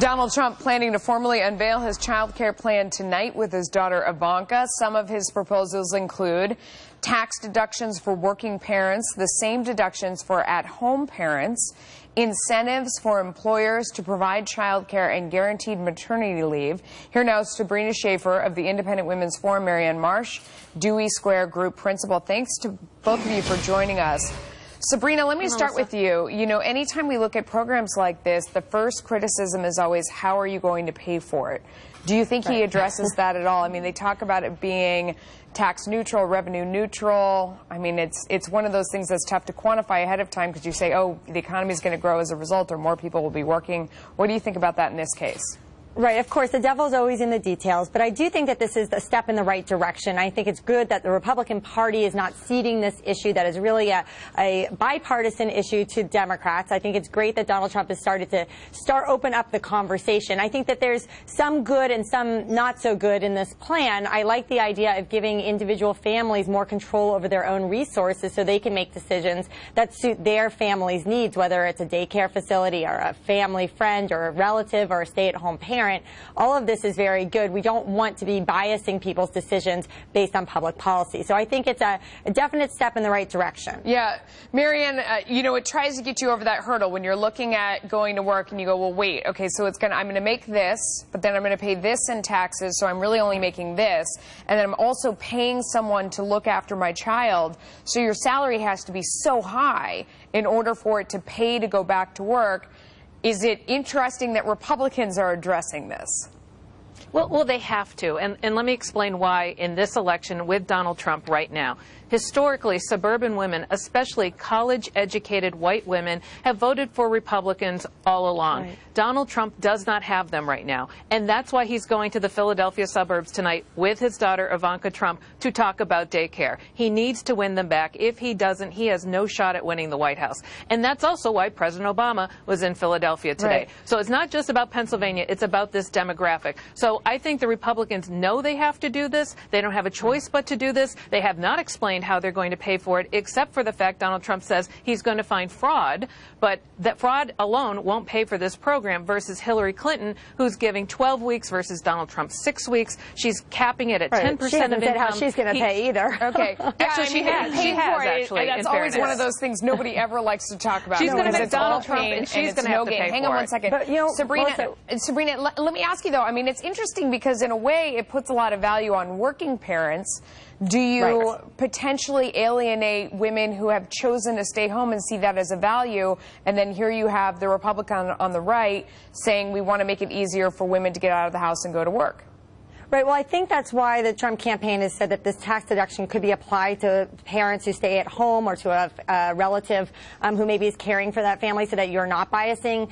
Donald Trump planning to formally unveil his child care plan tonight with his daughter Ivanka. Some of his proposals include tax deductions for working parents, the same deductions for at-home parents, incentives for employers to provide child care and guaranteed maternity leave. Here now is Sabrina Schaefer of the Independent Women's Forum, Marianne Marsh, Dewey Square Group Principal. Thanks to both of you for joining us. Sabrina, let me start with you. You know, anytime we look at programs like this, the first criticism is always, how are you going to pay for it? Do you think he addresses that at all? I mean, they talk about it being tax neutral, revenue neutral. I mean, it's one of those things that's tough to quantify ahead of time because you say, oh, the economy is going to grow as a result or more people will be working. What do you think about that in this case? Right, of course, the devil's always in the details, but I do think that this is a step in the right direction. I think it's good that the Republican Party is not ceding this issue that is really a bipartisan issue to Democrats. I think it's great that Donald Trump has started to open up the conversation. I think that there's some good and some not so good in this plan. I like the idea of giving individual families more control over their own resources so they can make decisions that suit their family's needs, whether it's a daycare facility or a family friend or a relative or a stay-at-home parent. All of this is very good. We don't want to be biasing people's decisions based on public policy. So I think it's a definite step in the right direction. Yeah. Marianne, you know, it tries to get you over that hurdle when you're looking at going to work and you go, well, wait, okay, so I'm going to make this, but then I'm going to pay this in taxes, so I'm really only making this, and then I'm also paying someone to look after my child, so your salary has to be so high in order for it to pay to go back to work. Is it interesting that Republicans are addressing this? Well, they have to. And let me explain why in this election with Donald Trump right now. Historically, suburban women, especially college-educated white women, have voted for Republicans all along. Right. Donald Trump does not have them right now. And that's why he's going to the Philadelphia suburbs tonight with his daughter, Ivanka Trump, to talk about daycare. He needs to win them back. If he doesn't, he has no shot at winning the White House. And that's also why President Obama was in Philadelphia today. Right. So it's not just about Pennsylvania. It's about this demographic. So I think the Republicans know they have to do this. They don't have a choice but to do this. They have not explained how they're going to pay for it, except for the fact Donald Trump says he's going to find fraud, but that fraud alone won't pay for this program versus Hillary Clinton, who's giving 12 weeks versus Donald Trump 6 weeks. She's capping it at 10% of income. She hasn't said how she's going to pay either. Okay. Actually, she has actually. That's always one of those things nobody ever likes to talk about. She's going to make Donald Trump, and she's going to have to pay for it. Hang on one second. But, you know, Sabrina, let me ask you, though. I mean, it's interesting because, in a way, it puts a lot of value on working parents. Do you potentially alienate women who have chosen to stay home and see that as a value? And then here you have the Republican on the right saying we want to make it easier for women to get out of the house and go to work. Right. Well, I think that's why the Trump campaign has said that this tax deduction could be applied to parents who stay at home or to a relative who maybe is caring for that family, so that you're not biasing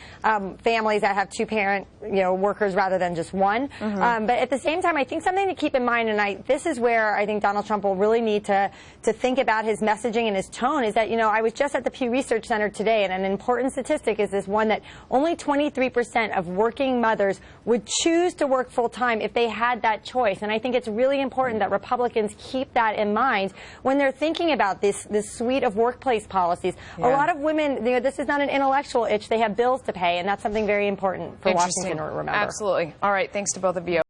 families that have two-parent, workers rather than just one. But at the same time, I think something to keep in mind, and this is where I think Donald Trump will really need to think about his messaging and his tone, is that, I was just at the Pew Research Center today, and an important statistic is this one that only 23% of working mothers would choose to work full-time if they had that choice. And I think it's really important that Republicans keep that in mind when they're thinking about this suite of workplace policies. Yeah. A lot of women, this is not an intellectual itch. They have bills to pay, and that's something very important for Washington to remember. Absolutely. All right. Thanks to both of you.